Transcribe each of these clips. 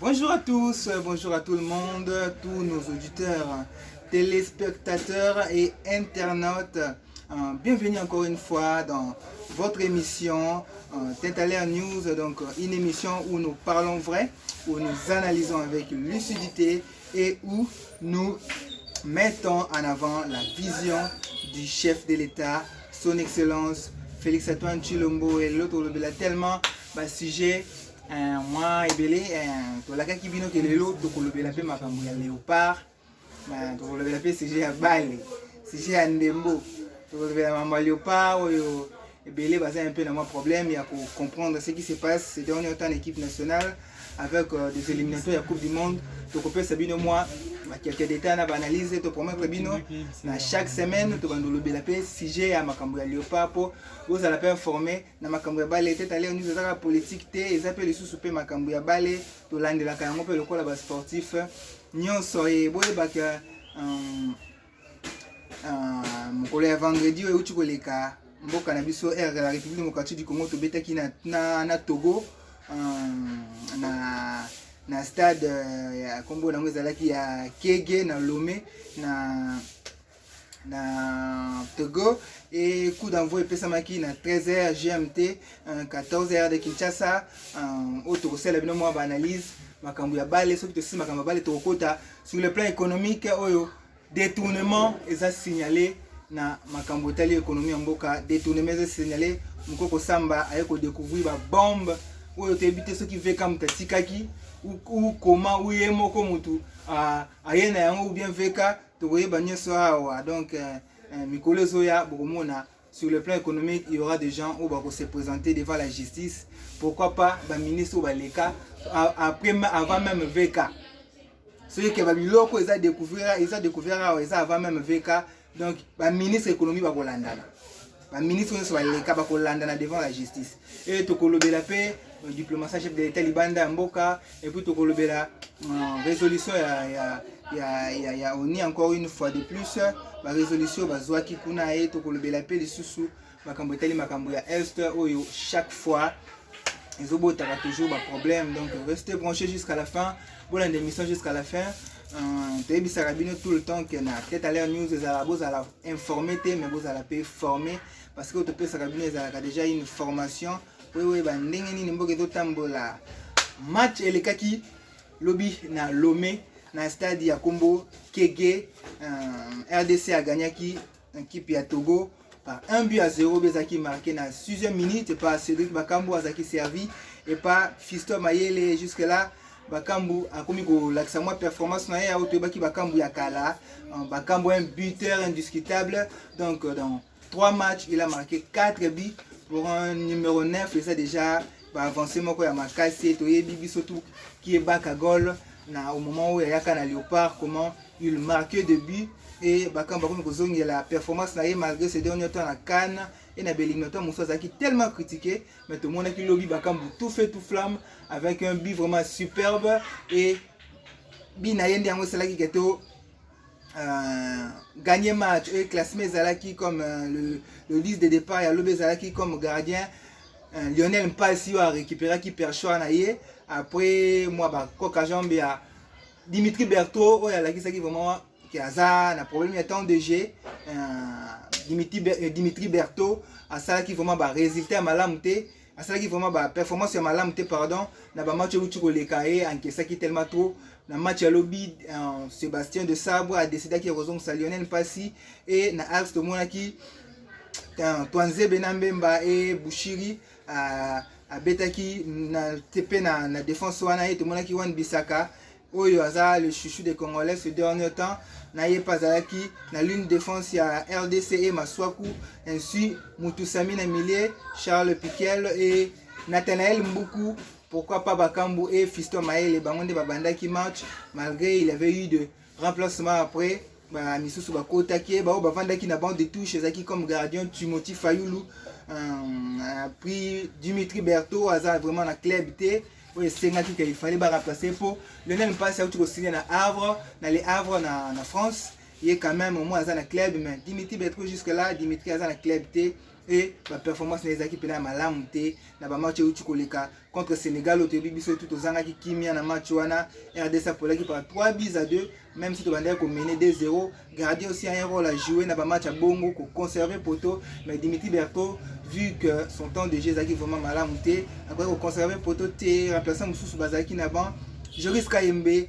Bonjour à tous, bonjour à tout le monde, tous nos auditeurs, téléspectateurs et internautes. Bienvenue encore une fois dans votre émission Tête à l'air News, donc une émission où nous parlons vrai, où nous analysons avec lucidité et où nous mettons en avant la vision du chef de l'État, son Excellence Félix-Antoine Tshilombo et l'autre le tellement sujet. Moi ebele tolakaki bino ke lelo tokolobela pe makambo ya léopard, tokolobela pe sujet ya bale, sujet ya ndembo, tokolobela makambo ya léopard oyo ebele baza un peu na moi problème ya comprendre ce qui se passe ces derniers temps en équipe nationale avec des éliminatoires ya Coupe du Monde. Tokopesa bino moi quelques détails na analyse to promettre bino na chaque semaine to bandolobela pe sujet ya makambo ya léopard po vous allez pas informer na makambo ya bale tête aller nous ezaka politique te ezape lisusu pe makambo ya bale to landela kango pe lokola ba sportif nyonso e boyebaka mokolo ya vendredi oyo uti koleka mboka na biso R la République démocratique du Congo to betaki na Togo na stade ya kombo nango ezalaki ya Kege na Lomé na Togo et coup d'envoi epesamaki na 13h GMT 14h de Kinshasa au tokosala bino mwa analyse makambo ya bale soki tosi makambo ya bale tokokota sur le plan économique oyo détournement eza signalé na makambo tali économie ya mboka détournement eza signalé mukoko samba aye ko découvrir ba bombe oyo tebite soki veka mutatikaki ou comment ou yemoko mutu ayena yango ou bien veka tokoyeba nyonso awa donc mikolo ezoya bokomona sur le plan économique il y aura des gens où bako se présenter devant la justice, pourquoi pas ba ministre ou ba leka après avant même veka ceux qui ba biloko eza découvrir awa eza avant même veka donc ba ministre économie bako landana ba ministre nyonso ba leka bako landana devant la justice et tokolobela pe diplomatie chef de l'État libanda mboka et puis tokolobela résolution ya ONU encore une fois de plus ba résolution bazwaki kuna et tokolobela pe lisusu makambo etali makambo ya est oyo chaque fois ils ont toujours ba problème, donc restez branchés jusqu'à la fin, bonne émission jusqu'à la fin. Tebi Sarabino tout le temps que na Tête à l'air News vous allez informer mais vous allez pas former parce que Tebi Sarabino a déjà une formation. Oui ba ndenge nini mboka totambola match elekaki lobby na Lomé na stade ya Kombo Kege. RDC a gagné équipe ya Togo par 1-0 bezaki marqué na 6e minute par Cédric Bakambu azaki servi et par Fiston Mayele. Jusque là Bakambu a commis l'accent moi performance na ya otobaki Bakambu ya kala. Bakambu un buteur indiscutable, donc dans 3 matchs il a marqué 4 buts pour un numéro 9 et ça déjà avancé moko ya makasi toyebi biso tout qui est back à goal na au moment où il y a na Léopard comment il marquait de buts et Bakambu comme kozongi la performance na malgré ces derniers temps na Cannes et na Bellingham Moussa qui tellement critiqué mais tout le monde qui lobby Bakambu tout fait tout flamme avec un but vraiment superbe et binayendi yango sala ki keto gagné match et classé Zalaki comme le liste de départ et Lobé Zalaki comme gardien. Lionel Mpassi a récupéré qui perchoa naie après moi ba coca jambe à Dimitri Berthaud oh la qui vraiment qui a ça na problème il y a tant de jeu Dimitri Berthaud a ça qui vraiment ba résultat malamté a ça qui vraiment ba performance malamté pardon na ba match où tu kolekae encaissé qui tellement trop na match à lobby Sébastien de Sabre a décidé qu'il rejoint Lionel Mpassi et na Alex Tomonaki Twanze Benambemba et Bouchiri a betaki na TP na défense wana et Tomonaki Wan Bissaka oyo aza le chouchou des Congolais ce dernier temps na yepazalaki na l'une défense ya RDC et Maswaku ainsi Mutusami na milieu Charles Piquel et Nathanaël Mbuku. Pourquoi pas Bakambu et Fiston Mayele bangonde babandaki match malgré il avait eu de remplacement après ba misusu bakotaki ba bavandaki na bande de touche ezaki comme gardien Timothy Fayoulou pris Dimitri Berthaud aza vraiment na club té oui c'est ngaki qu'il fallait ba remplacer pour Lionel Mpassi a tout signé na Havre na les Havre na France il est quand même au moins aza na club mais Dimitri Berthaud jusque là Dimitri aza na club té et la performance des équipes na malamu te na ba match uti koleka contre Sénégal au début biso tout ozanga ki kimia na match wana RDC pour l'équipe par 3-2 même si tu vas dire qu'on menait 2-0 gardien aussi un rôle à jouer na ba match à bongo ko conserver poteau mais Dimitri Berthaud vu que son temps de jeu est vraiment malamu te après ko conserver poteau te remplaçant Moussou Bazaki na ban Joris Kayembe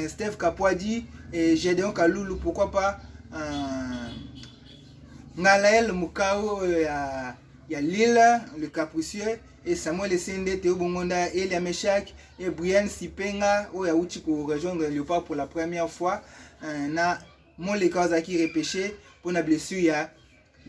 Steph Kapwadi et Gédéon Kaloulou pourquoi pas Ngalael Mukao il y a Lille, le capricieux, et Samuel Essende, Théo Bongonda, Elia Meshak, et Brian Sipenga, où il y a Uchi pour rejoindre le Léopard pour la première fois. Na mon les Kawasaki repêché pour la blessure, il y a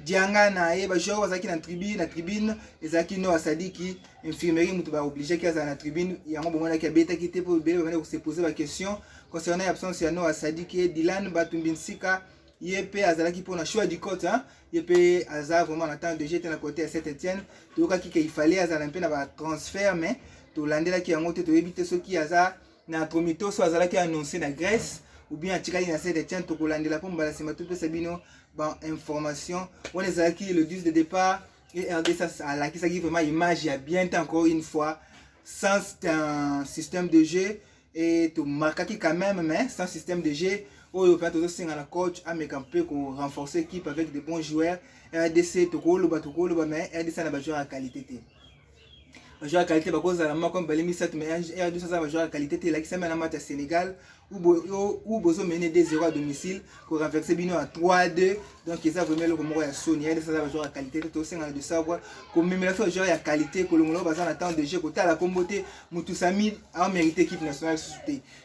Dianga na Eba joueur Wazaki na tribune, et Zaki no Asadi qui infirmerie mutu ba obligé qu'il y a na tribune, il y a un bon qui a bêta qui était pour se poser la question concernant l'absence de no Asadi qui est Dylan Batumbinsika. Yep azalaki pour le choix du côté hein yep azar vraiment en temps de jeu à côté à Saint-Étienne tout cas qu'il fallait azar un peu na transfert mais tout landela qui a monté to éviter ce qui azar na promito so azalaki annoncé na Grèce ou bien tikali na Saint-Étienne to landela pour balasema tout sabino bon information on est azalaki le 10 de départ et RDC à la qui ça qui vraiment image il y a bien encore une fois sans un système de jeu et tout marquaki quand même mais sans système de jeu. Oyo peut aussi un coach à mettre un peu pour renforcer l'équipe avec de bons joueurs RDC tokolo mais RDC na ba joueur à qualité té ba joueur à qualité ba cause la comme Balemi 7 mais RDC ça ba joueur à qualité té là qui s'amène à match à Sénégal où bozo mené 2-0 à domicile pour renverser bino à 3-2 donc ils a vraiment le comme ya Sony RDC ça ba joueur à qualité té aussi de savoir comme même la joueur à qualité que l'on va en attendre de jeu côté la comboté Mutusami a mérité équipe nationale sous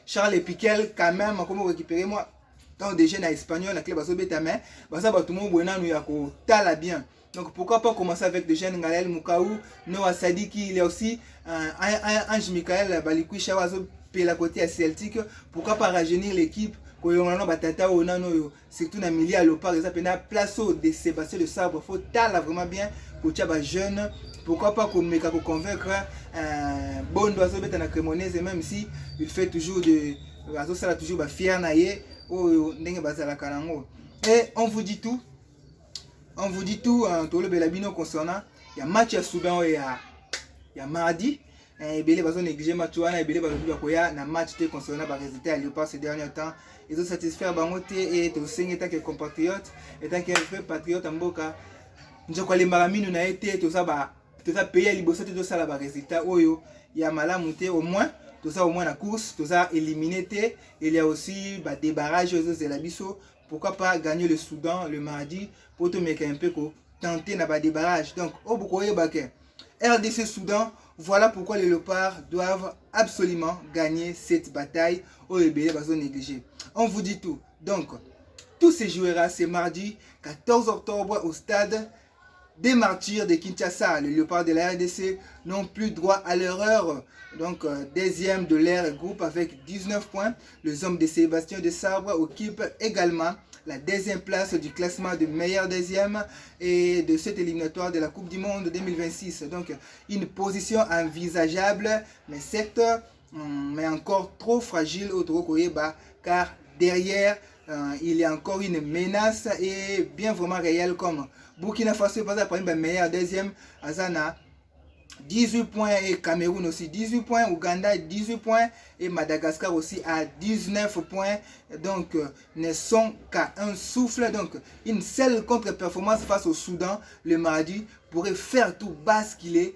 Charles Piquel quand même comment récupérer moi tant de jeunes espagnol la club baso betame basa ba tout le monde buena nu ya ko tala bien donc pourquoi pas commencer avec des jeunes Ngalael Mukau Noah Sadiki il y a aussi Ange Michael Balikwisha wazo pela côté à Celtic pourquoi pas rajeunir l'équipe ko yongana batata onano surtout na milieu à Léopard ça pena place de Sébastien de Sabre faut tala vraiment bien ko tia ba jeune pourquoi pas qu'on meka ko convaincre Bondo wazo beta na Cremonese même si il fait toujours de wazo sala toujours ba fier na ye. Et on vous dit tout tout le belabino concernant il y a match à Soudan il y a mardi et belé bazo négliger match wana et belé bazo koya na match te concernant ba résultat à Léopard ces derniers temps ils ont satisfaire bango te et to sengi tant que compatriote et tant que patriote mboka njoko le maramino na été to ça payer liboso te to ça la résultat oyo il y a malamu te au moins tout ça au moins la course, tout ça éliminé. Il y a aussi des barrages aux Elabiso. Pourquoi pas gagner le Soudan le mardi pour te mettre un peu tenter des barrages. Donc, au Bokoye Baké, RDC Soudan, voilà pourquoi les Léopards doivent absolument gagner cette bataille au EBL Bazo négligé. On vous dit tout. Donc, tout se jouera ce mardi 14 octobre au stade des martyrs de Kinshasa. Les Léopards de la RDC n'ont plus droit à l'erreur. Donc, deuxième de leur groupe avec 19 points. Les hommes de Sébastien de Sabre occupent également la deuxième place du classement de meilleur deuxième et de cette éliminatoire de la Coupe du Monde 2026. Donc, une position envisageable, mais certes, mais encore trop fragile au Togo-Koyeba, car derrière, il y a encore une menace et bien vraiment réelle comme Burkina Faso est par exemple meilleur deuxième, Azana 18 points et Cameroun aussi 18 points, Ouganda 18 points et Madagascar aussi à 19 points. Donc ne sont qu'à un souffle. Donc une seule contre-performance face au Soudan le mardi pourrait faire tout basculer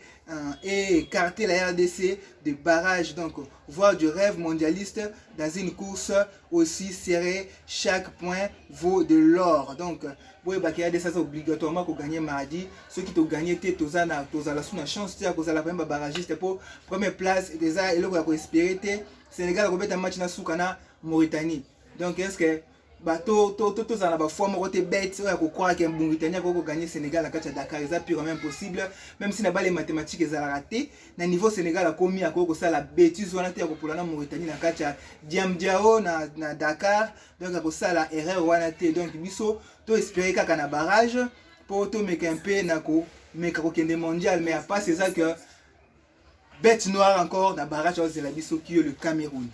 et écarter la RDC des barrages. Donc voire du rêve mondialiste dans une course aussi serrée. Chaque point vaut de l'or. Donc oui, bah, c'est obligatoirement pour gagner mardi. Ceux qui ont gagné, tu as la chance, tu as la première barragiste pour première place. Et là, il faut espérer que Sénégal a un match na Soukana, Mauritanie. Donc, est-ce que bateau, tout ça, la fois, moi, tu es bête, on croire que Mauritanie va gagner Sénégal à Dakar, c'est plus même possible. Même si les mathématiques sont ratées, le niveau Sénégal a commis à cause de la bêtise, on a été pour la Mauritanie, na Diamdiao, na Dakar, donc à cause de la erreur, on a été donc biso. Tu espérer qu'il y a un barrage pour te mettre un peu dans mondial, mais à part c'est ça que bête noire encore dans le barrage de la biso qui est le Cameroun.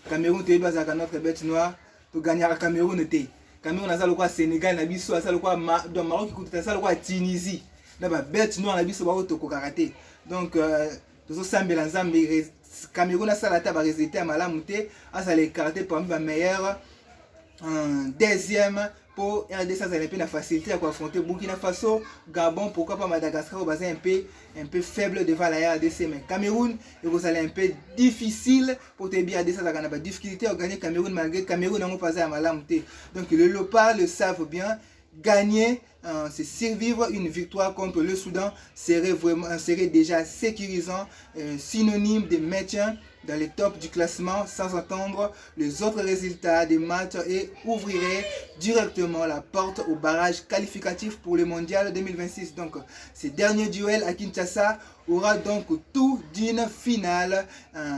Cameroun, tu es basé à notre bête noire, tu gagnes à Cameroun. Cameroun, a le Sénégal, na biso, a le Maroc, a le Tunisie. na ba bête noire na biso ba to ko karaté. Donc tozo sambela nzambe Cameroun a salata ba résultat malamu te, a les karaté parmi ba meilleur deuxième pour RDC ça a la facilité à affronter Burkina Faso, Gabon, pourquoi pas Madagascar, basé un peu faible devant la RDC, mais Cameroun, et vous allez un peu difficile pour te bien RDC, ça a pas difficulté à gagner Cameroun malgré Cameroun n'a pas à malamouté. Donc le Léopard le savent bien, gagner, c'est survivre une victoire contre le Soudan serait déjà sécurisant, synonyme de maintien dans les tops du classement sans attendre les autres résultats des matchs et ouvrirait directement la porte au barrage qualificatif pour le mondial 2026. Donc, ce dernier duel à Kinshasa aura donc tout d'une finale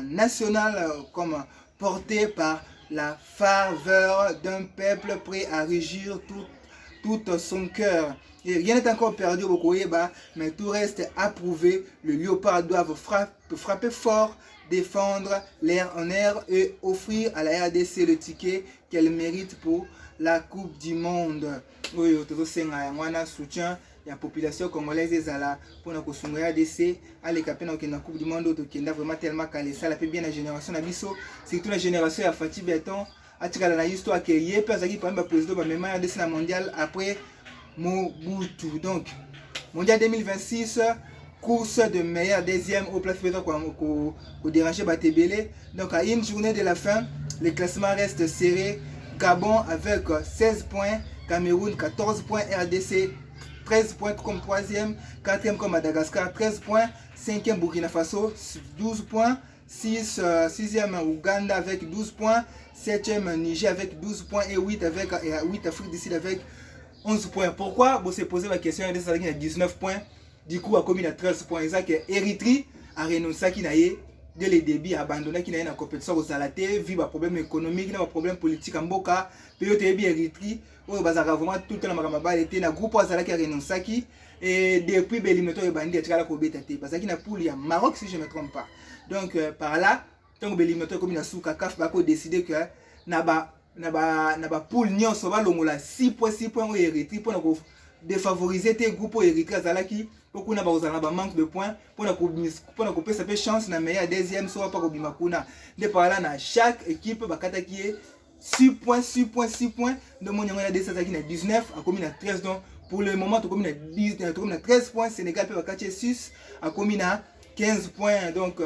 nationale comme portée par la ferveur d'un peuple prêt à régir tout son cœur. Et rien n'est encore perdu au Koyeba, mais tout reste à prouver. Le Léopard doit frapper fort, défendre l'air en air et offrir à la RDC le ticket qu'elle mérite pour la Coupe du Monde. Oui, un soutien la population congolaise est là pour nous construire RDC aller caper dans la Coupe du Monde qui est vraiment tellement calé ça la fait bien la génération Nabiso surtout la génération à Fatih Béton à tirer la histoire qui est parce qu'il par exemple président même RDC la mondial après Mobutu. Donc mondial 2026 course de meilleur deuxième au place pour déranger Batebele. Donc à une journée de la fin, le classement reste serré. Gabon avec 16 points, Cameroun 14 points, RDC 13 points comme troisième, quatrième comme Madagascar 13 points, cinquième Burkina Faso 12 points, sixième Ouganda avec 12 points, septième Niger avec 12 points et 8 Afrique du Sud avec 11 points. Pourquoi vous se posez la question RDC a 19 points? Du coup, à combien à 13 points, c'est Érythrée a renoncé à Kinaye dès le début, a abandonné Kinaye dans la compétition aux Alaté, vu un problème économique, un problème politique en Boka, puis au début Érythrée, où il y a vraiment tout le temps dans groupe aux Alaté a renoncé et depuis l'éliminatoire de Bandi a tiré la Kobétate, parce qu'il y a pour il Maroc si je ne me trompe pas. Donc par là, tant que l'éliminatoire comme il a sous Kakaf, il a décidé que naba poule nyon soba longola 6 points au Érythrée pour défavoriser tes groupes Érythrée Azalaki. Pour na ba manque de points pour na couper sa chance na meilleur deuxième soit pas kobima kuna de par là na chaque équipe bakata qui est 6 points de mon yanga de ça qui na 19 a commis na 13 donc pour le moment to commis na 10 na 13 points Sénégal peut bakata 6 a commis na 15 points donc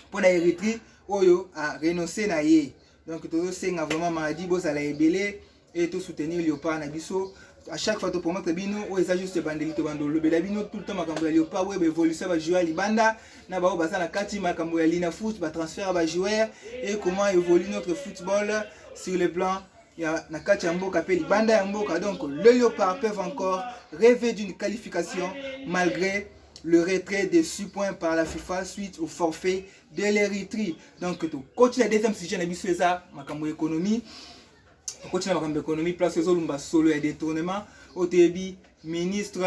pour la Érythrée oyo a renoncé na yé donc tout c'est vraiment mardi bo ça la ebelé et tout soutenir Léopard na biso. À chaque fois, pour moi, bino ou ça juste bandelito bandolo. Belabino tout le temps makambo ya Léopard web évolution va jouer à libanda na ba basa na kati makambo ya Lina Foot ba transfert ba joueur et comment évolue notre football sur le plan ya na kati mboka pe libanda ya mboka. Donc le Léopard peuvent encore rêver d'une qualification malgré le retrait de 6 points par la FIFA suite au forfait de l'Érythrée. Donc tout coach la deuxième sujet na biso ça makambo économie. Continue à l'économie, place aux olumba solo et détournement. Au début, ministre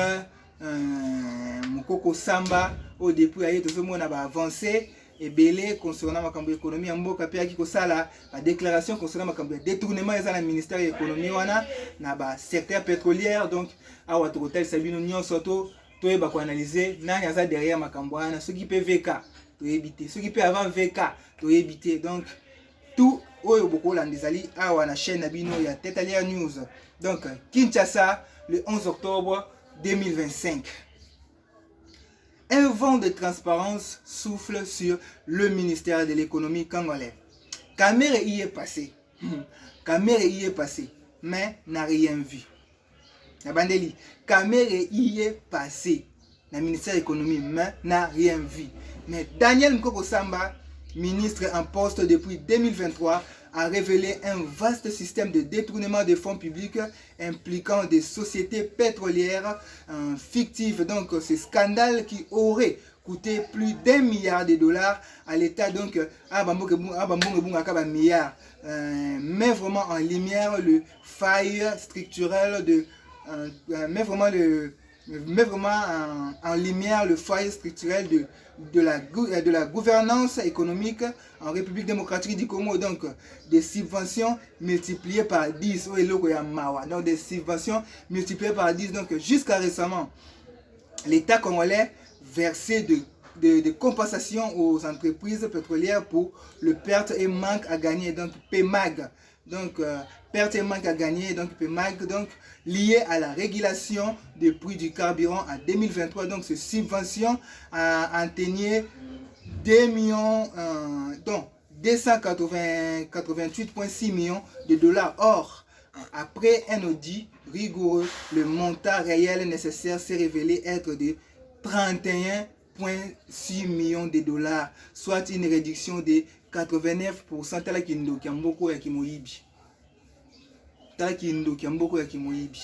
Mokoko Samba, au début, il y a tout le monde a avancé et belé concernant l'économie. En Boka, il y a la déclaration concernant le détournement dans le ministère de l'économie. Il y a secteur pétrolier. Donc, à Ouattara, Sabino Nyon Soto, tout est analysé. Il y a derrière Makambouana, ceux qui peuvent VK, tout éviter. Ceux qui peuvent avant VK, tout éviter. Donc, tout oyo boko landezali awa na chaîne Nabino ya Tetalia News. Donc Kinshasa le 11 octobre 2025. Un vent de transparence souffle sur le ministère de l'économie congolais. Kamere y est passé. Kamere y est passé, mais n'a rien vu. Nabandeli, Kamere y est passé. Le ministère de l'économie, mais n'a rien vu. Mais Daniel Mkoko Samba, ministre en poste depuis 2023, a révélé un vaste système de détournement de fonds publics impliquant des sociétés pétrolières fictives. Donc, ce scandale qui aurait coûté plus d'1 milliard de dollars à l'État. Donc, milliard. Met vraiment en lumière le faille structurel de met vraiment en lumière le foyer structurel de la gouvernance économique en République démocratique du Congo. Donc des subventions multipliées par 10. Donc des subventions multipliées par 10. Donc jusqu'à récemment, l'État congolais versait de compensation aux entreprises pétrolières pour le perte et manque à gagner, donc PMAG. Donc, perte et manque à gagner, donc PMAG, donc lié à la régulation des prix du carburant en 2023. Donc, ces subventions a atteigné 288,6 millions de dollars. Or, après un audit rigoureux, le montant réel nécessaire s'est révélé être de 31,6 millions de dollars, soit une réduction de 89%. Tala kindo kiamboko ya kimoyibi. Tala kindo kiamboko ya kimoyibi.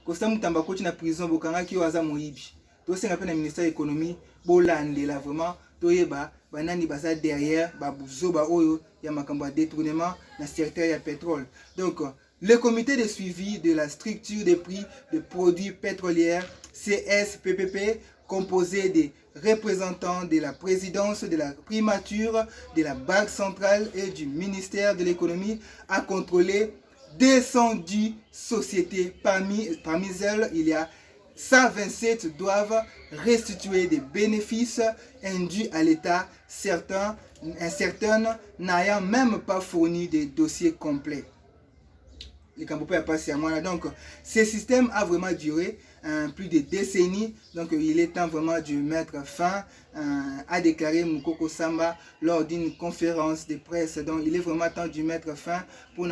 Kosta mutamba koti na prison bokanga ki waza moyibi. To senga pe na ministère de l'économie bolande la vraiment toyeba banani baza derrière babuzo ba oyo ya makambo ya détournement na secteur ya pétrole. Donc le comité de suivi de la structure des prix de produits pétroliers CSPPP, composé des représentants de la présidence, de la primature, de la Banque centrale et du ministère de l'économie, a contrôlé 210 sociétés. Parmi elles, il y a 127 doivent restituer des bénéfices induits à l'État, certaines n'ayant même pas fourni des dossiers complets. Donc, ce système a vraiment duré plus de décennies. Donc, il est temps vraiment de mettre fin, a déclaré Mukoko Samba lors d'une conférence de presse. Donc, il est vraiment temps de mettre fin pour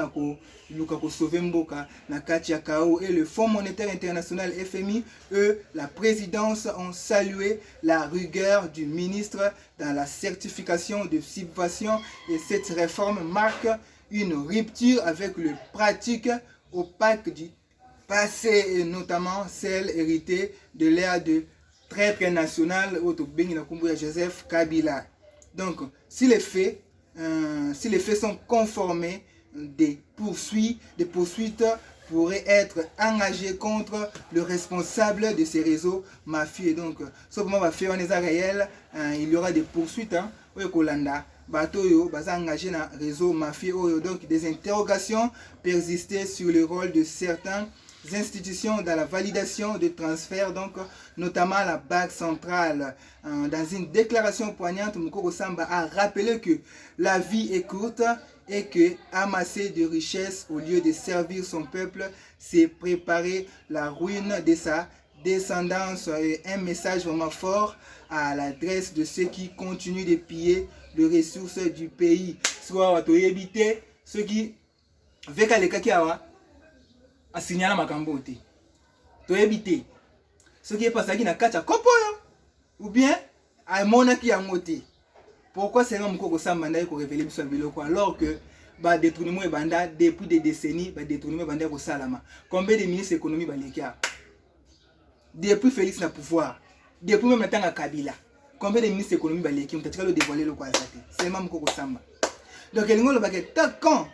sauver Mboka, Nakatia Kao et le Fonds monétaire international FMI. Eux, la présidence ont salué la rigueur du ministre dans la certification de subventions et cette réforme marque une rupture avec les pratiques opaques du passé et notamment celle héritée de l'ère de traître national au Joseph Kabila. Donc, si les faits sont conformés, des poursuites pourraient être engagées contre le responsable de ces réseaux mafieux. Donc, sauf que va faire un réel, il y aura des poursuites au Kolanda. Batoyo, baza engagé dans le réseau mafieux. Donc, des interrogations persistaient sur le rôle de certaines institutions dans la validation de transferts, donc notamment la Banque centrale. Dans une déclaration poignante, Mukoko Samba a rappelé que la vie est courte et que amasser de richesses au lieu de servir son peuple, c'est préparer la ruine de sa descendance. Et un message vraiment fort à l'adresse de ceux qui continuent de piller les ressources du pays. Soit to éviter ceux qui veulent les kakiawa a signaler makambo te. To éviter ceux qui est passé na kacha kopoyo ou bien a mona ki yangote. Pourquoi c'est là Mukoko Samba ndai ko révéler biso biloko alors que ba détournement et banda depuis des décennies ba détournement banda ko salama. Combien de ministres économie ba lekia? Depuis Félix na pouvoir, depuis même temps à Kabila. Combien de ministres économiques baleki ont été dévoilés le quoi? C'est même Mukoko Samba. Donc il y a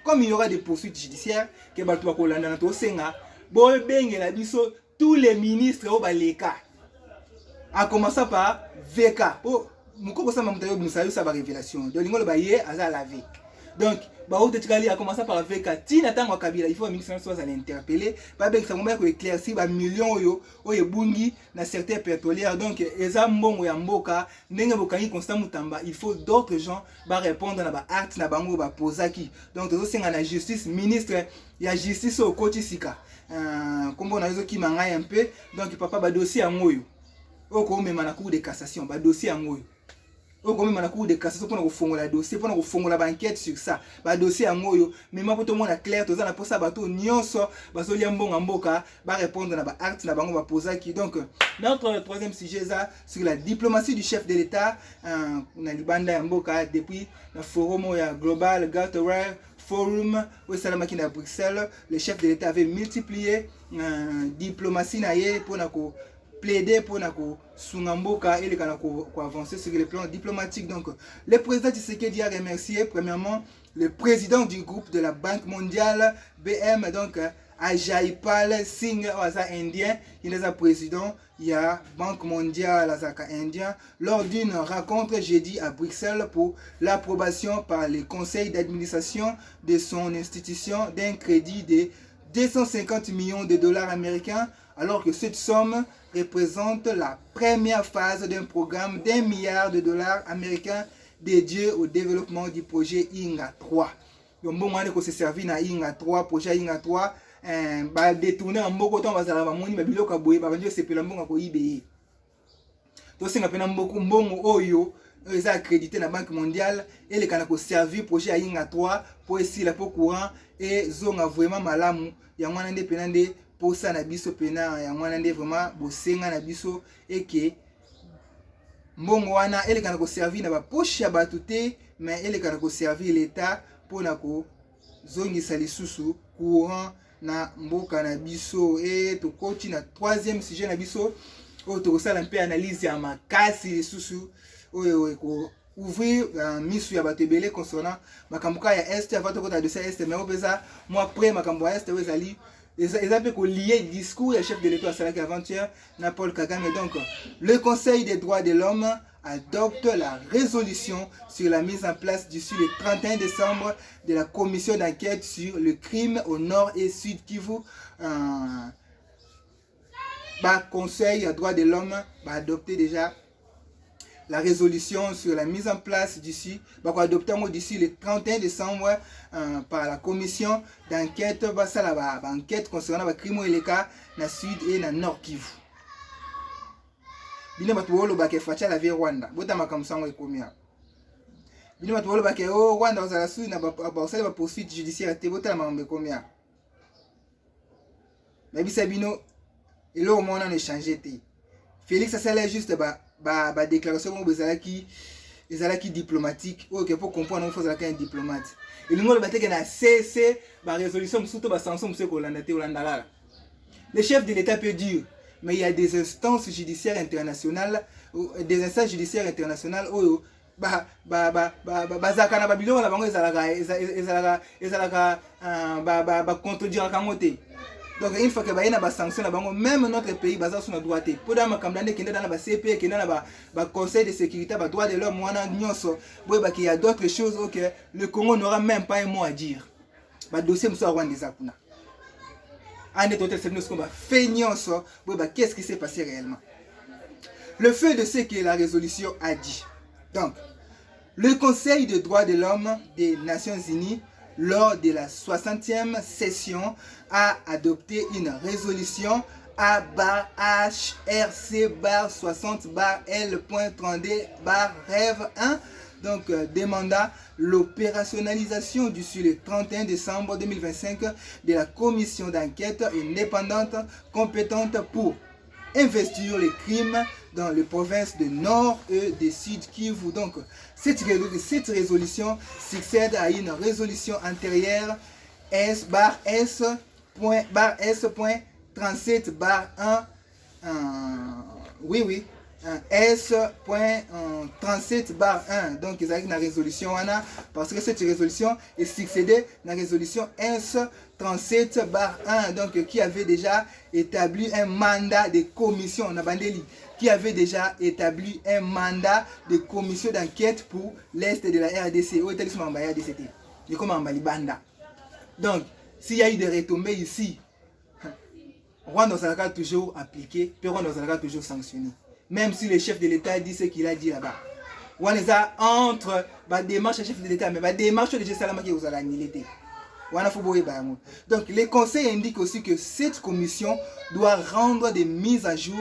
comme il y aura des poursuites judiciaires que Baltou Kolanda na to senga bo bengela biso tous les ministres au baleka. A commencer par VK. Oh Mukoko Samba mutayo musayo sa ba révélation. Donc il y a aza lavé. Donc il a commencé par VK. Tina tango Kabila, il faut un ministre soit à l'interpeller. Pas bien que ça m'a éclairci ba millions yo bungi na certains pétrolières. Donc eza mbongo ya mboka ndenge bokangi constant mutamba, il faut d'autres gens ba répondre na ba acte na bango ba posaki. Donc tozo senga na justice ministre ya justice au kotisika. Kombo na zo ki mangai un peu. Donc papa ba dossier ngoyo. Oko mema na cour de cassation ba dossier ngoyo. Comme la cour de cassation pour nous la dossier, pour nous faire la banquette sur ça. Le dossier en moyo, mais moi pour tout le monde est clair, tout ça na pour ça bateau nyonso, basoli ambonga mboka, ba répondre na ba acte na bango ba poser qui. Donc notre troisième sujet ça sur la diplomatie du chef de l'État, on a libanda mboka depuis le forum global Gatorade Forum au Salamaki à Bruxelles, le chef de l'État avait multiplié diplomatie naie pour nako plaider pour nako sungamboka et les kanako avancer sur le plan diplomatique. Donc le président Tshisekedi a remercié premièrement le président du groupe de la Banque mondiale BM, donc Ajaipal Singh Waza indien, il est président, il y a Banque mondiale Azaka indien lors d'une rencontre jeudi à Bruxelles pour l'approbation par le conseil d'administration de son institution d'un crédit de 250 millions de dollars américains, alors que cette somme représente la première phase d'un programme d'1 milliard de dollars américains dédié au développement du projet INGA 3. Donc, bon, on se servi na INGA 3, projet INGA 3, bah détourner en beaucoup de temps, bah ça va moni, bah bilo kaboué, bah venir c'est pelambo ngako IBE. Donc, c'est ngapena mboko mbongo oyo. Ils ont accrédité la Banque mondiale et les canaux servi projet à INGA 3 pour essayer la peau courant et zone a vraiment malamu. Il y a un indépendant pour ça na biso pena, il y a un vraiment bossenga na biso et que mbongo wana et les canaux servi na ba poche ya batute mais et les canaux servi l'État pour na ko zone sali susu courant na mboka na biso et to continue na troisième sujet na biso au to ça un peu analyse ya makasi susu. Ouvrir misu ya bato ebele concernant makambuka ya est avant de de est mais opeza moi après makambo est ezali eza pe ko lier discours ya chef de l'État salaki avant-hier na Paul Kagame. Donc le Conseil des droits de l'homme adopte la résolution sur la mise en place d'ici le 31 décembre de la commission d'enquête sur le crime au nord et sud Kivu. Conseil des droits de l'homme adopté déjà la résolution sur la mise en place d'ici, adopté d'ici le 31 décembre par la commission d'enquête enquête concernant les crimes et les cas dans le sud et dans le nord Kivu. Bino batuolo bake facha la vie Rwanda. Bota makamsango ekomia. Bino batuolo bake o Rwanda ozala sud na ba poursuite judiciaire te bota makambo ekomia. Mais bisa bino elo mona ne changer te. Félix Asala juste déclaration qui diplomatique ok pour comprendre il faut un diplomate et le monde que na CC résolution surtout sanction monsieur Kolanda te Olanda. Le chef de l'État peut dire mais il y a des instances judiciaires internationales oyo bazaka na biloko na bango ezalaka contredire kamote. Donc une fois que y a des sanctions, même notre pays basé sur la droite. Pour dans ma campagne qui est dans la CP, qui est dans le Conseil de sécurité, le droit de l'homme, il y a d'autres choses que le Congo n'aura même pas un mot à dire. Le dossier est Rwanda. En total, c'est nous ce qu'on va faire. Qu'est-ce qui s'est passé réellement? Le fait de ce que la résolution a dit. Donc, le Conseil des droits de l'homme des Nations Unies lors de la 60e session a adopté une résolution A/RC/60/L.32/Rev 1 donc demandant l'opérationnalisation d'ici le 31 décembre 2025 de la commission d'enquête indépendante compétente pour investir les crimes dans les provinces de Nord et de Sud Kivu. Donc, cette résolution succède à une résolution antérieure S/S.37/1 S.37/1 donc ils ont une résolution parce que cette résolution est succédée à la résolution S/37/1 donc qui avait déjà établi un mandat de commission qui avait déjà établi un mandat de commission d'enquête pour l'Est de la RDC. Donc, s'il y a eu des retombées ici, Rwanda sera toujours appliqué, puis Rwanda sera toujours sanctionné. Même si le chef de l'État dit ce qu'il a dit là-bas. Rwanda entre démarche du chef de l'État, mais démarche de Jessalama qui vous a l'annulé. Donc, les conseils indiquent aussi que cette commission doit rendre des mises à jour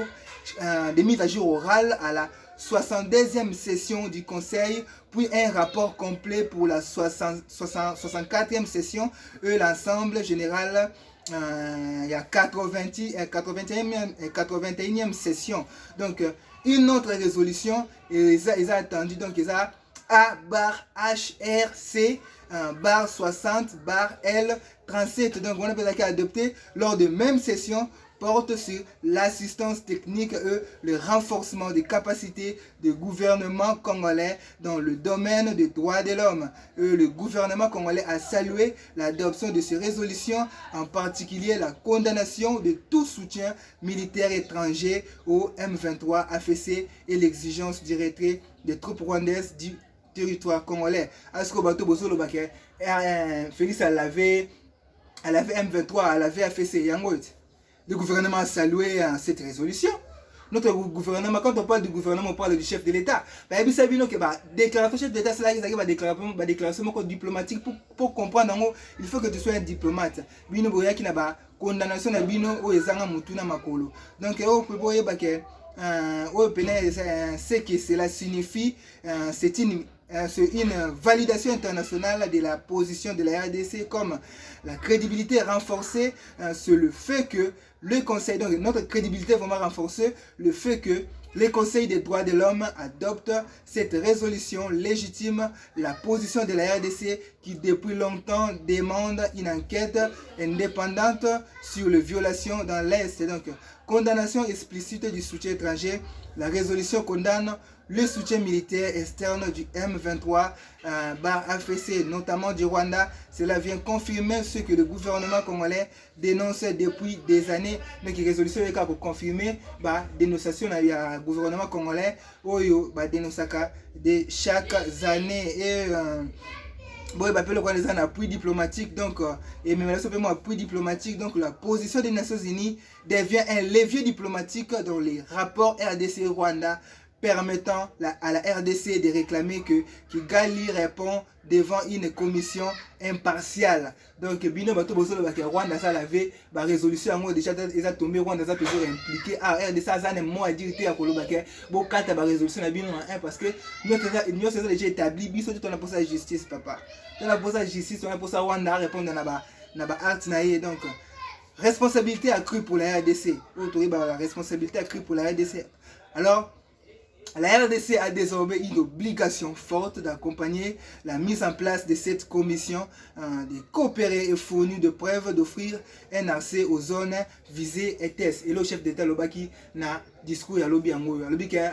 orales à la 62e session du Conseil, puis un rapport complet pour la 64e session et l'ensemble général. Il y a 81e session. Donc, une autre résolution, ils ont attendu, donc ils ont A/HRC/60/L37. Donc, on a adopté lors de même session porte sur l'assistance technique et le renforcement des capacités du gouvernement congolais dans le domaine des droits de l'homme. Le gouvernement congolais a salué l'adoption de ces résolutions, en particulier la condamnation de tout soutien militaire étranger au M23 AFC et l'exigence du retrait des troupes rwandaises du territoire congolais. Félix elle avait M23, elle avait AFC. Le gouvernement a salué cette résolution. notre gouvernement, quand on parle du gouvernement, on parle du chef de l'État. Bah, il s'agit que déclaration chef de l'État, c'est là qu'ils arrivent à déclaration diplomatique pour comprendre. Il faut que tu sois un diplomate. Bino boya qui n'a pas condamnation na bino o ezanga mutuna makolo. Donc on peut voir que ce que cela signifie, c'est une validation internationale de la position de la RDC comme la crédibilité renforcée sur le fait que le Conseil, donc notre crédibilité vraiment renforcée, le fait que le Conseil des droits de l'homme adopte cette résolution légitime la position de la RDC qui depuis longtemps demande une enquête indépendante sur les violations dans l'Est. Donc, condamnation explicite du soutien étranger. La résolution condamne le soutien militaire externe du M23 AFC, notamment du Rwanda. Cela vient confirmer ce que le gouvernement congolais dénonce depuis des années. Donc, la résolution est pour confirmer la dénonciation du gouvernement congolais de chaque année. Et bon, il appelle un appui diplomatique, donc, et même là, appui diplomatique, donc la position des Nations Unies devient un levier diplomatique dans les rapports RDC-Rwanda, permettant à la RDC de réclamer que Kigali répond devant une commission impartiale. Donc, Bino Bato Bosolo Rwanda, ça l'avait, la résolution, déjà, ils ont tombé, Rwanda, ça toujours impliqué. Ah, RDC, ça a un mot à dire, à Kolobake, bon, quand la résolution, parce que nous sommes déjà établis, Biso, on a posé la justice, papa. On a posé la justice, on a posé Rwanda répondre dans la art, donc, responsabilité accrue pour la RDC. La responsabilité accrue pour la RDC. Alors, la RDC a désormais une obligation forte d'accompagner la mise en place de cette commission, de coopérer et fournir de preuves d'offrir un accès aux zones visées et tests. Et le chef d'État Lobaki n'a discours à Lobi Ango.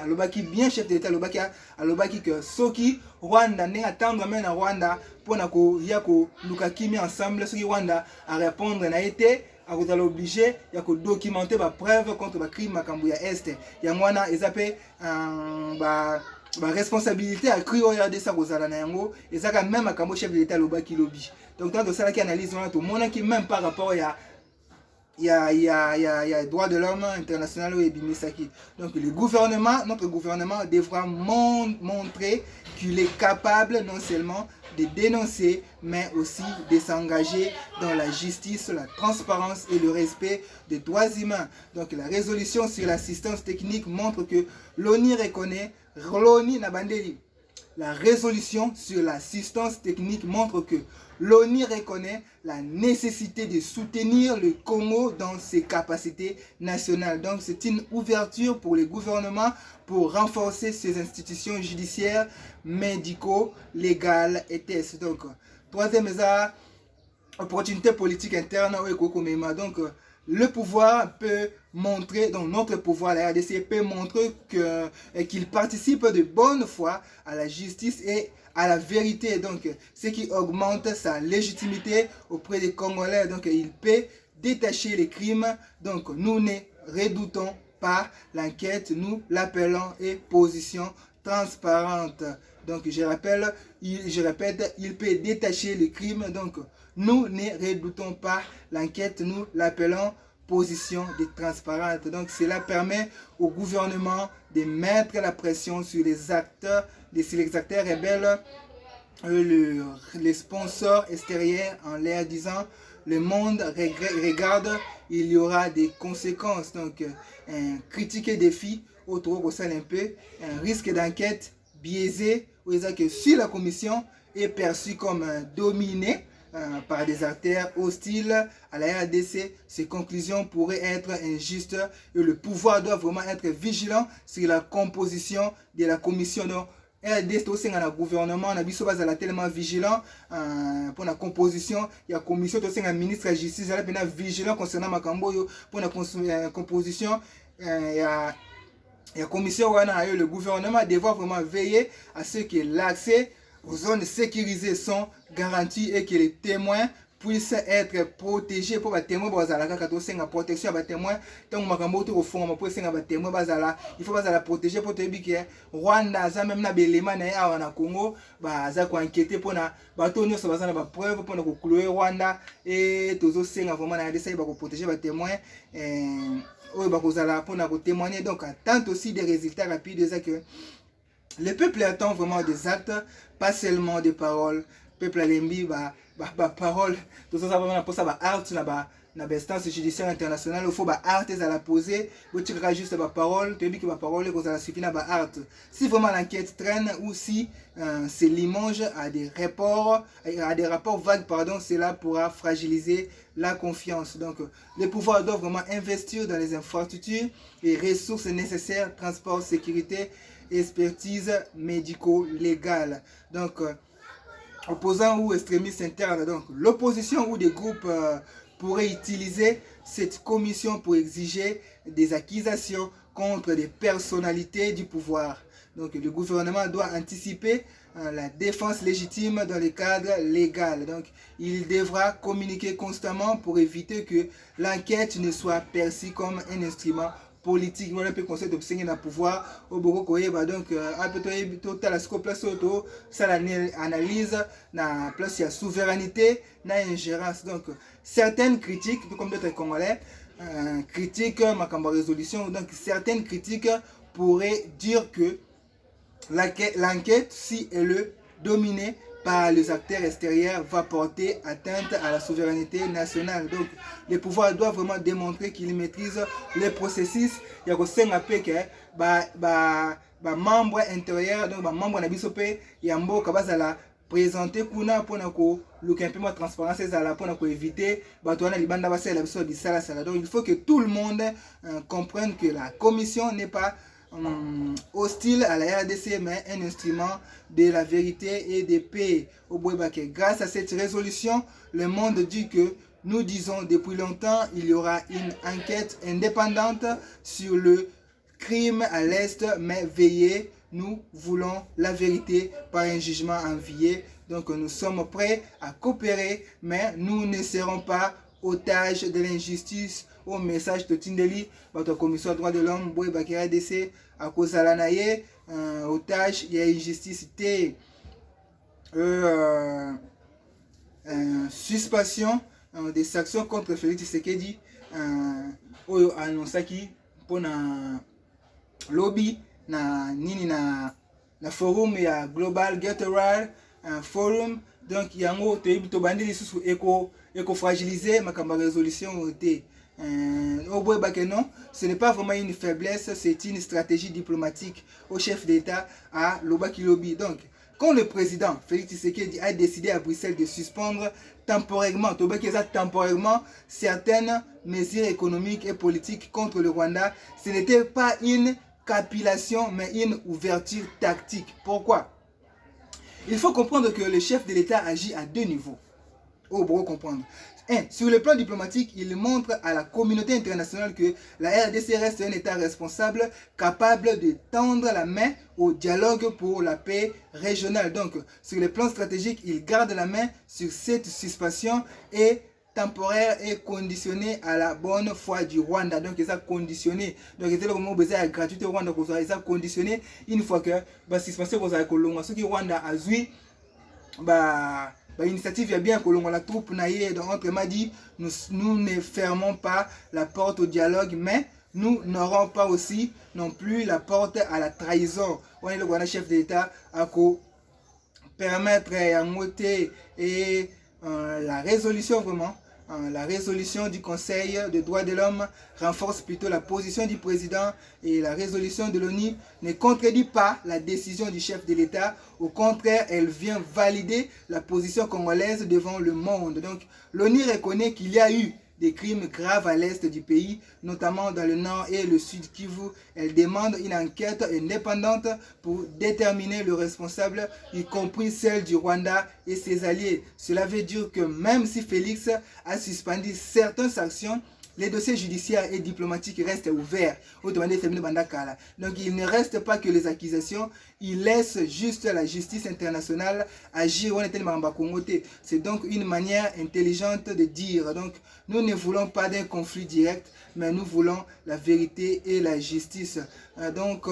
Lobaki bien chef d'État Lobaki que Soki Rwanda n'est attendre même à Rwanda pour yako Lukakimi ensemble ce qui Rwanda à répondre n'a été à l'obligé de documenter la preuve contre le crime à Kambuya Est. Yangwana ezapé responsabilité à crier au RDC aux Alanayango et ça même à Kambo chef de l'État Lobaki Lobby. Donc tant que ça qui analyse tout le monde qui même par rapport il y a droit de l'homme international et Bimisaki. Donc le gouvernement, notre gouvernement devra montrer qu'il est capable non seulement de dénoncer, mais aussi de s'engager dans la justice, la transparence et le respect des droits humains. Donc la résolution sur l'assistance technique montre que l'ONU reconnaît, la résolution sur l'assistance technique montre que l'ONU reconnaît la nécessité de soutenir le Congo dans ses capacités nationales. Donc c'est une ouverture pour les gouvernements pour renforcer ses institutions judiciaires, médicaux, légales et tests. Donc troisième opportunité politique interne au Ekokomema. Donc le pouvoir peut montrer, donc notre pouvoir, la RDC peut montrer qu'il participe de bonne foi à la justice et à la vérité, donc ce qui augmente sa légitimité auprès des Congolais. Donc il peut détacher les crimes. Donc nous ne redoutons pas l'enquête, nous l'appelons et position transparente. Donc je répète, il peut détacher les crimes. Donc nous ne redoutons pas l'enquête, nous l'appelons position de transparente. Donc cela permet au gouvernement de mettre la pression sur les acteurs rebelles, les sponsors extérieurs en l'air disant le monde regarde, il y aura des conséquences. Donc un critiquer défi autour au sein un peu, un risque d'enquête biaisé, où il que si la commission est perçue comme dominée par des acteurs hostiles à la RDC, ces conclusions pourraient être injustes et le pouvoir doit vraiment être vigilant sur la composition de la commission. Donc, RDC aussi dans le gouvernement, on a vu ça tellement vigilant pour la composition. Il y a commission aussi un ministre de la justice, il y a vigilant concernant Makambo pour la composition. Il y a commission le gouvernement devra vraiment veiller à ce que l'accès aux zones sécurisées sont garanties et que les témoins puissent être protégés pour les témoins la protection des témoins tant que au fond pour les témoins il faut les protéger pour te dire que Rwanda ça même na belema na Congo za ko inquiéter pour na bato nyonso baza na ba preuve pour na ko clouer Rwanda et tozo senga vraiment na essayer ba ko protéger les témoins pour témoigner. Donc, attente aussi des résultats rapides. C'est que le peuple attend vraiment des actes, pas seulement des paroles. Le peuple a l'envie, parole. Tout ça, vraiment, pour ça, art, na instance judiciaire internationale, il faut art à la poser. Vous tirez juste parole, tu dis que parole que ça suffit na art. Si vraiment l'enquête traîne ou si c'est Limoges à des rapports vagues, pardon, cela pourra fragiliser la confiance. Donc, les pouvoirs doivent vraiment investir dans les infrastructures et ressources nécessaires, transport, sécurité, expertise médico-légale. Donc, opposants ou extrémistes internes. Donc, l'opposition ou des groupes pourraient utiliser cette commission pour exiger des accusations contre des personnalités du pouvoir. Donc, le gouvernement doit anticiper la défense légitime dans le cadre légal. Donc, il devra communiquer constamment pour éviter que l'enquête ne soit perçue comme un instrument politique. On peut conseiller d'obtenir le pouvoir au Boko donc la place auto ça l'analyse na place la souveraineté na ingérence. Donc certaines critiques comme d'autres Congolais critiquent ma résolution. Donc certaines critiques pourraient dire que l'enquête, si elle est dominée par les acteurs extérieurs, va porter atteinte à la souveraineté nationale. Donc, les pouvoirs doivent vraiment démontrer qu'ils maîtrisent le processus. Il y a aussi un appel que membres intérieurs, donc membres de l'ABISOP, il y a un mot qui va présenter pour un peu de transparence pour éviter donc il faut que tout le monde comprenne que la commission n'est pas hostile à la RDC, mais un instrument de la vérité et de paix au Bouébake. Grâce à cette résolution, le monde dit que nous disons depuis longtemps il y aura une enquête indépendante sur le crime à l'Est, mais veillez, nous voulons la vérité par un jugement envié. Donc nous sommes prêts à coopérer, mais nous ne serons pas otages de l'injustice. Au message de Tindeli, votre commission des droits de l'homme, Boy Bakira DC, à cause de l'anaïe, otage, il y a injustice, suspension des sanctions contre Félix Tshisekedi, annoncé pour na lobby, na nini na forum ya Global Gatorade Forum. Donc il y a un autre sous éco-fragilisé, ma résolution était. Ce n'est pas vraiment une faiblesse, c'est une stratégie diplomatique au chef d'État à Lobaki Lobby. Donc, quand le président Félix Tshisekedi a décidé à Bruxelles de suspendre temporairement certaines mesures économiques et politiques contre le Rwanda, ce n'était pas une capitulation, mais une ouverture tactique. Pourquoi? Il faut comprendre que le chef de l'État agit à deux niveaux. Pour comprendre. Sur le plan diplomatique, il montre à la communauté internationale que la RDC reste un État responsable, capable de tendre la main au dialogue pour la paix régionale. Donc, sur le plan stratégique, il garde la main sur cette suspension et temporaire et conditionné à la bonne foi du Rwanda. Donc, ils ont conditionné. Donc, ils ont besoin de gratuité au Rwanda. Ils ont conditionné une fois que la suspension est Colombo. Ce qui Rwanda a joué, l'initiative est bien que la troupe naïe. Donc, autrement dit, nous ne fermons pas la porte au dialogue, mais nous n'aurons pas aussi non plus la porte à la trahison. On est le grand chef d'État à permettre à monter et la résolution vraiment. La résolution du Conseil des droits de l'homme renforce plutôt la position du président et la résolution de l'ONU ne contredit pas la décision du chef de l'État. Au contraire, elle vient valider la position congolaise devant le monde. Donc, l'ONU reconnaît qu'il y a eu des crimes graves à l'est du pays, notamment dans le nord et le sud Kivu. Elle demande une enquête indépendante pour déterminer le responsable, y compris celle du Rwanda et ses alliés. Cela veut dire que même si Félix a suspendu certaines sanctions, les dossiers judiciaires et diplomatiques restent ouverts. Donc il ne reste pas que les accusations, il laisse juste la justice internationale agir. C'est donc une manière intelligente de dire. Donc nous ne voulons pas d'un conflit direct, mais nous voulons la vérité et la justice. Donc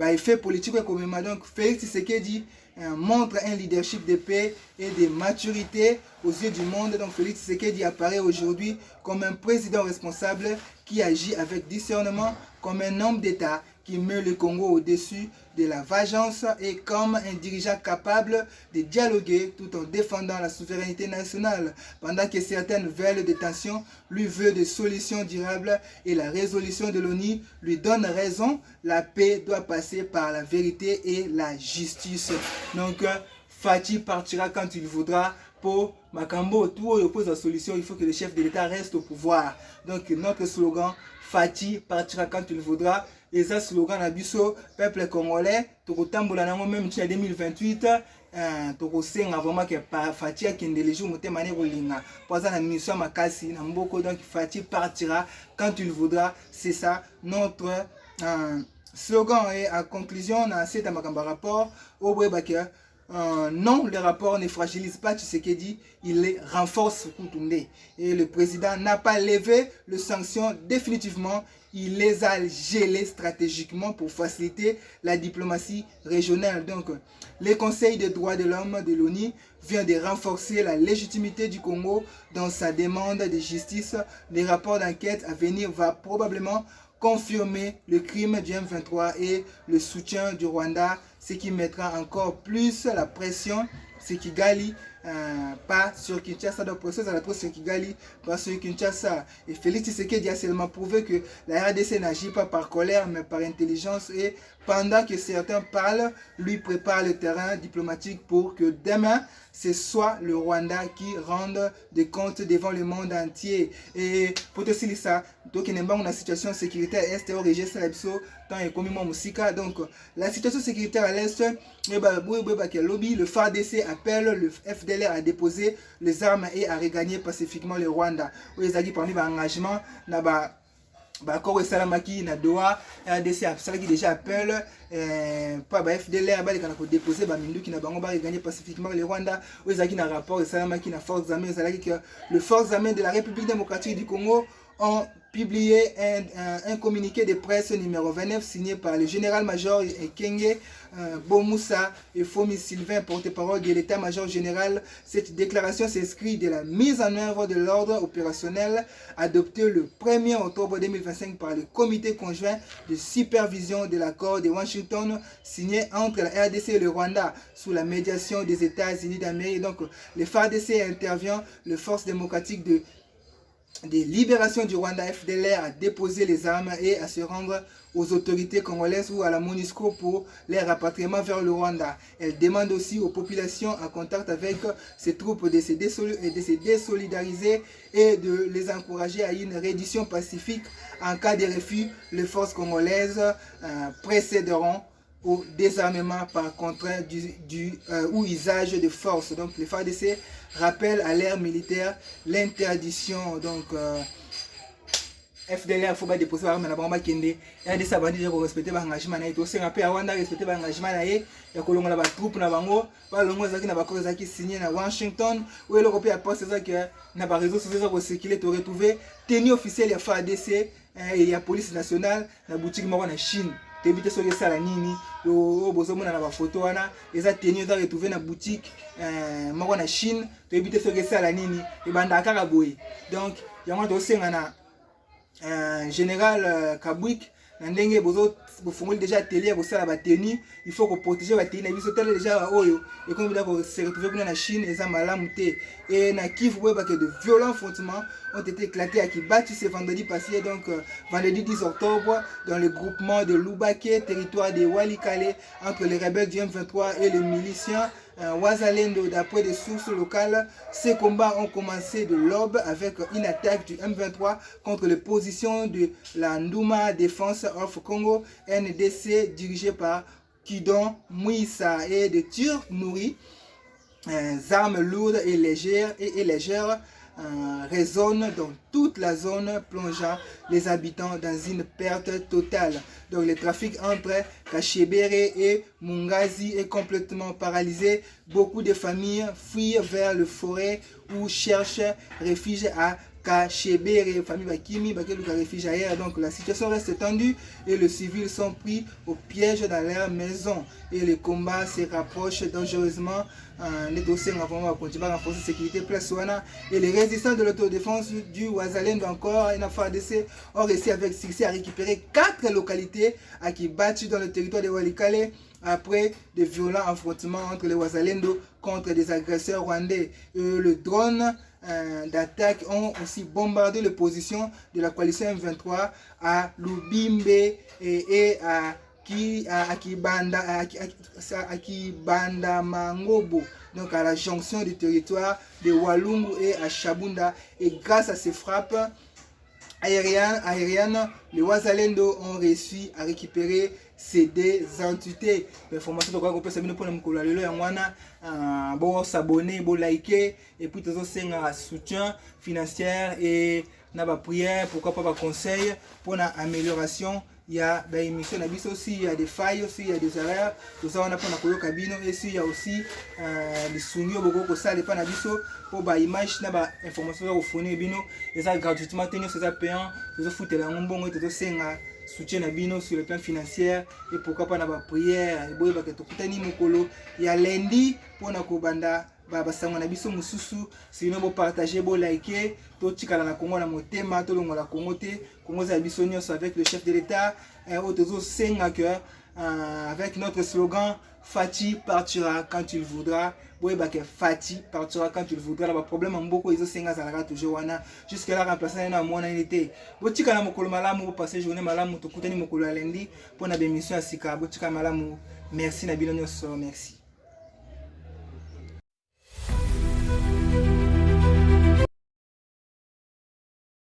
effet politique comme donc Félix Tshisekedi montre un leadership de paix et de maturité aux yeux du monde. Donc Félix Tshisekedi apparaît aujourd'hui comme un président responsable qui agit avec discernement, comme un homme d'État qui met le Congo au-dessus de la vengeance et comme un dirigeant capable de dialoguer tout en défendant la souveraineté nationale. Pendant que certaines veulent des tensions, lui veut des solutions durables et la résolution de l'ONU lui donne raison. La paix doit passer par la vérité et la justice. Donc, Fachi partira quand il voudra. Pour Makambo, tout oppose la solution, il faut que le chef de l'État reste au pouvoir. Donc, notre slogan, Fachi partira quand il voudra. Et ça, slogan, Abisso, peuple congolais, Tokotambola nango même en 2028, Tokosenga vraiment que Fachi a kende les jours, Motemane Rolinga. Pour ça, la mission Makasi, Namboko, donc Fachi partira quand il voudra. C'est ça, notre slogan. Et en conclusion, on a cet rapport au Brebaka. Non, le rapport ne fragilise pas Tshisekedi, il les renforce. Et le président n'a pas levé les sanctions définitivement, il les a gelées stratégiquement pour faciliter la diplomatie régionale. Donc, le Conseil des droits de l'homme de l'ONU vient de renforcer la légitimité du Congo dans sa demande de justice. Le rapport d'enquête à venir va probablement confirmer le crime du M23 et le soutien du Rwanda, ce qui mettra encore plus la pression sur Kigali, pas sur Kinshasa, donc pression à la pression sur Kigali, pas sur Kinshasa. Et Félix Tshisekedi a seulement prouvé que la RDC n'agit pas par colère, mais par intelligence. Et pendant que certains parlent, lui prépare le terrain diplomatique pour que demain, ce soit le Rwanda qui rende des comptes devant le monde entier. Et pour te dire ça, donc il y a une situation sécuritaire est au registre tant et comme musica. Donc la situation sécuritaire à l'est, le FARDC appelle le FDLR à déposer les armes et à regagner pacifiquement le Rwanda. Où ils ont dit parmi les engagements, Bakor et Salamaki na Doha, RDC a déjà appel pas FDLR pour déposer Mindu qui n'a pas gagné pacifiquement le Rwanda. Où ils ont dit rapport et Salamaki na forces armées, que les forces armées de la République démocratique du Congo ont publié un communiqué de presse numéro 29 signé par le général-major Kenge Bomoussa et Fomi Sylvain, porte-parole de l'état-major général. Cette déclaration s'inscrit de la mise en œuvre de l'ordre opérationnel adopté le 1er octobre 2025 par le comité conjoint de supervision de l'accord de Washington signé entre la RDC et le Rwanda sous la médiation des États-Unis d'Amérique. Donc, le FARDC intervient, les forces démocratiques de libération du Rwanda FDLR a déposé les armes et à se rendre aux autorités congolaises ou à la MONUSCO pour les rapatriements vers le Rwanda. Elle demande aussi aux populations en contact avec ces troupes de se désolidariser et de les encourager à une reddition pacifique. En cas de refus, les forces congolaises précéderont au désarmement par contrainte ou usage de force. Donc les FARDC rappellent à l'ère militaire l'interdiction. Donc FDLR, il faut pas déposer l'arme na bango kende. RDC a dit de respecter l'engagement na ito. C'est un peu Rwanda respecter l'engagement na ye. Ya kolonga na ba troupe na bango. Ba longo zaki na ba ko zaki signé na Washington. Ou l'Europe a posté ça que na ba réseaux sociaux pour circuler to retrouver tenue officielle ya FARDC et ya police nationale na boutique moko na Chine. Tebite soki esala nini yo bozomona na bafoto wana eza tenue eza retrouvé na boutique moko na Chine. Tebite soki esala nini ebanda kaka boye. Donc yango tosenga na général Kabwik ndenge bozo bofungoli déjà atelier pour ça la tenue, il faut protéger la tenue na biso tele déjà oyo et comme bien ko se retrouver kuna na Chine eza malamu te. Et na Kivu weba que de violents affrontements ont été éclatés à Kibati ce vendredi passé, donc vendredi 10 octobre dans le groupement de Lubake, territoire de Walikale, entre les rebelles du M23 et les miliciens Wazalendo. D'après des sources locales, ces combats ont commencé de l'aube avec une attaque du M23 contre les positions de la Nduma Defense of Congo NDC dirigée par Kidon Mouissa et de tirs nourris, armes lourdes et légères résonnent dans toute la zone, plongeant les habitants dans une perte totale. Donc le trafic entre Kachebere et Mungazi est complètement paralysé. Beaucoup de familles fuient vers le forêt ou cherchent refuge à Kachebere, famille Bakimi, Bakeluka réfugiés. Donc la situation reste tendue et les civils sont pris au piège dans leur maison. Et les combats se rapprochent dangereusement. Les dossiers vont continuer à renforcer la sécurité place. Et les résistants de l'autodéfense du Wazalendo encore, une FARDC, ont réussi avec succès à récupérer 4 localités qui battent dans le territoire de Walikale après de violents affrontements entre les Wazalendo contre des agresseurs rwandais. Le drone d'attaque ont aussi bombardé les positions de la coalition M23 à Lubimbe et à Kibanda Mangobo, donc à la jonction du territoire de Walungu et à Chabunda. Et grâce à ces frappes aériennes, les Wazalendo ont réussi à récupérer ces deux entités. L'information de quoi on peut s'abonner pour nous s'abonner, pour liker et puis toujours un soutien financier et na ba prière, pourquoi pas ba conseil pour une amélioration. Il y a des émissions aussi, il y a des failles aussi, il y a des erreurs. Tout ça on a pour na cabine et il y a aussi des souvenirs beaucoup que ça dépend nabiso pour ba image na ba information au fourni bino et ça gratuitement tenir ça payant, tout ça foutre la ngombongo et tout ça soutien na bino sur le plan financier et pourquoi pas na ba prière et boye ba que tokutani mokolo ya lundi pour na kobanda basango na biso mususu sinon bo partager bo liker to tikala na Congo na motema to longola Congo te Congo za biso nyonso avec le chef de l'État et autres senga que avec notre slogan Fati partira quand il voudra. Boye ba que Fati partira quand il voudra. La problème en beaucoup ils senga za la toujours wana jusqu'à là remplacer na mona unité. Bo tikala mokolo malamu bo passer journée malamu to kutani mokolo lundi pour na bémission asika bo tikala malamu. Merci na bino nyonso, merci.